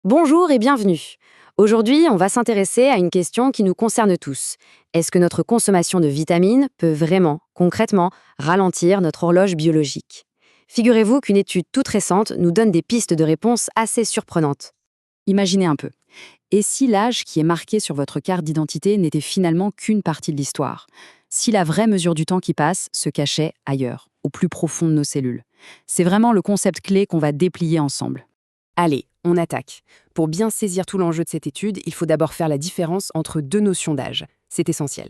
Bonjour et bienvenue. Aujourd'hui, on va s'intéresser à une question qui nous concerne tous. Est-ce que notre consommation de vitamines peut vraiment, concrètement, ralentir notre horloge biologique? Figurez-vous qu'une étude toute récente nous donne des pistes de réponse assez surprenantes. Imaginez un peu. Et si l'âge qui est marqué sur votre carte d'identité n'était finalement qu'une partie de l'histoire? Si la vraie mesure du temps qui passe se cachait ailleurs, au plus profond de nos cellules? C'est vraiment le concept clé qu'on va déplier ensemble. Allez, on attaque. Pour bien saisir tout l'enjeu de cette étude, il faut d'abord faire la différence entre deux notions d'âge. C'est essentiel.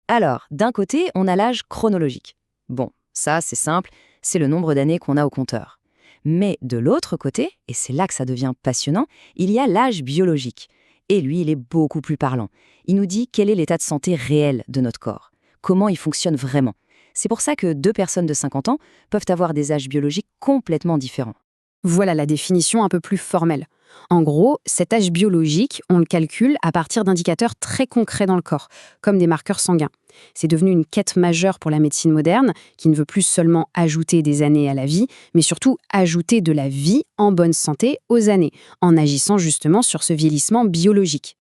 Alors, d'un côté, on a l'âge chronologique. Bon, ça, c'est simple, c'est le nombre d'années qu'on a au compteur. Mais de l'autre côté, et c'est là que ça devient passionnant, il y a l'âge biologique. Et lui, il est beaucoup plus parlant. Il nous dit quel est l'état de santé réel de notre corps, comment il fonctionne vraiment. C'est pour ça que deux personnes de 50 ans peuvent avoir des âges biologiques complètement différents. Voilà la définition un peu plus formelle. En gros, cet âge biologique, on le calcule à partir d'indicateurs très concrets dans le corps, comme des marqueurs sanguins. C'est devenu une quête majeure pour la médecine moderne, qui ne veut plus seulement ajouter des années à la vie, mais surtout ajouter de la vie en bonne santé aux années, en agissant justement sur ce vieillissement biologique.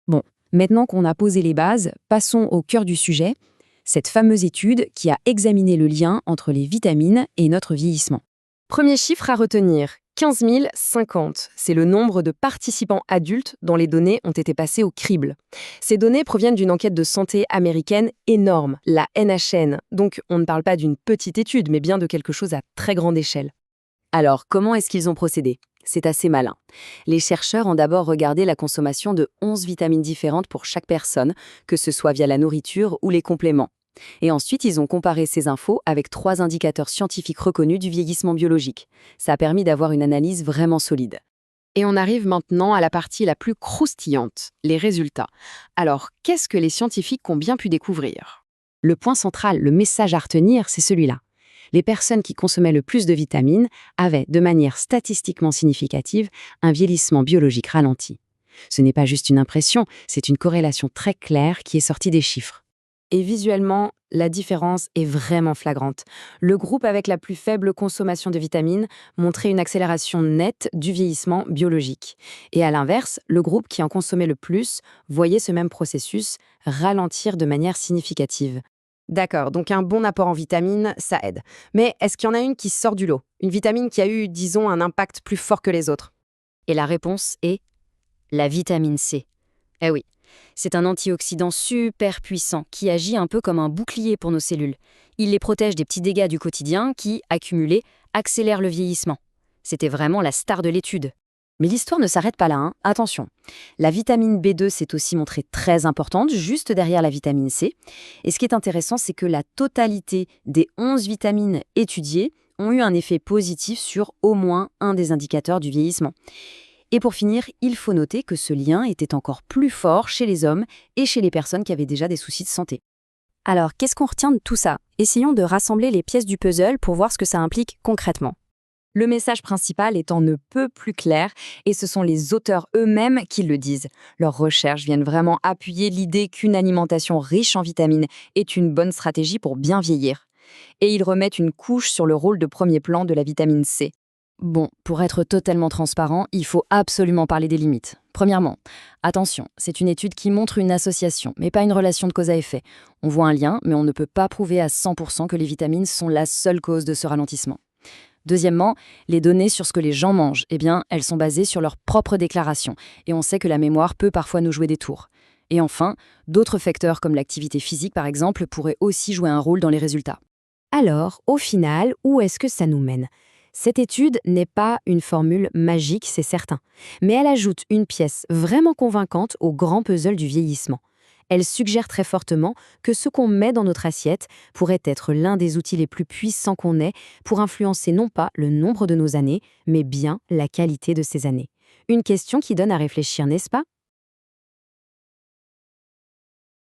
Bon, maintenant qu'on a posé les bases, passons au cœur du sujet, cette fameuse étude qui a examiné le lien entre les vitamines et notre vieillissement. Premier chiffre à retenir, 15 050. C'est le nombre de participants adultes dont les données ont été passées au crible. Ces données proviennent d'une enquête de santé américaine énorme, la NHN. Donc on ne parle pas d'une petite étude, mais bien de quelque chose à très grande échelle. Alors, comment est-ce qu'ils ont procédé? C'est assez malin. Les chercheurs ont d'abord regardé la consommation de 11 vitamines différentes pour chaque personne, que ce soit via la nourriture ou les compléments. Et ensuite, ils ont comparé ces infos avec 3 indicateurs scientifiques reconnus du vieillissement biologique. Ça a permis d'avoir une analyse vraiment solide. Et on arrive maintenant à la partie la plus croustillante, les résultats. Alors, qu'est-ce que les scientifiques ont bien pu découvrir? Le point central, le message à retenir, c'est celui-là. Les personnes qui consommaient le plus de vitamines avaient, de manière statistiquement significative, un vieillissement biologique ralenti. Ce n'est pas juste une impression, c'est une corrélation très claire qui est sortie des chiffres. Et visuellement, la différence est vraiment flagrante. Le groupe avec la plus faible consommation de vitamines montrait une accélération nette du vieillissement biologique. Et à l'inverse, le groupe qui en consommait le plus voyait ce même processus ralentir de manière significative. D'accord, donc un bon apport en vitamines, ça aide. Mais est-ce qu'il y en a une qui sort du lot? Une vitamine qui a eu, disons, un impact plus fort que les autres? Et la réponse est la vitamine C. Eh oui, c'est un antioxydant super puissant qui agit un peu comme un bouclier pour nos cellules. Il les protège des petits dégâts du quotidien qui, accumulés, accélèrent le vieillissement. C'était vraiment la star de l'étude. Mais l'histoire ne s'arrête pas là, hein. Attention, la vitamine B2 s'est aussi montrée très importante, juste derrière la vitamine C. Et ce qui est intéressant, c'est que la totalité des 11 vitamines étudiées ont eu un effet positif sur au moins un des indicateurs du vieillissement. Et pour finir, il faut noter que ce lien était encore plus fort chez les hommes et chez les personnes qui avaient déjà des soucis de santé. Alors, qu'est-ce qu'on retient de tout ça? Essayons de rassembler les pièces du puzzle pour voir ce que ça implique concrètement. Le message principal est en ne peut plus clair, et ce sont les auteurs eux-mêmes qui le disent. Leurs recherches viennent vraiment appuyer l'idée qu'une alimentation riche en vitamines est une bonne stratégie pour bien vieillir. Et ils remettent une couche sur le rôle de premier plan de la vitamine C. Bon, pour être totalement transparent, il faut absolument parler des limites. Premièrement, attention, c'est une étude qui montre une association, mais pas une relation de cause à effet. On voit un lien, mais on ne peut pas prouver à 100% que les vitamines sont la seule cause de ce ralentissement. Deuxièmement, les données sur ce que les gens mangent, elles sont basées sur leurs propres déclarations, et on sait que la mémoire peut parfois nous jouer des tours. Et enfin, d'autres facteurs comme l'activité physique par exemple pourraient aussi jouer un rôle dans les résultats. Alors, au final, où est-ce que ça nous mène? Cette étude n'est pas une formule magique, c'est certain, mais elle ajoute une pièce vraiment convaincante au grand puzzle du vieillissement. Elle suggère très fortement que ce qu'on met dans notre assiette pourrait être l'un des outils les plus puissants qu'on ait pour influencer non pas le nombre de nos années, mais bien la qualité de ces années. Une question qui donne à réfléchir, n'est-ce pas?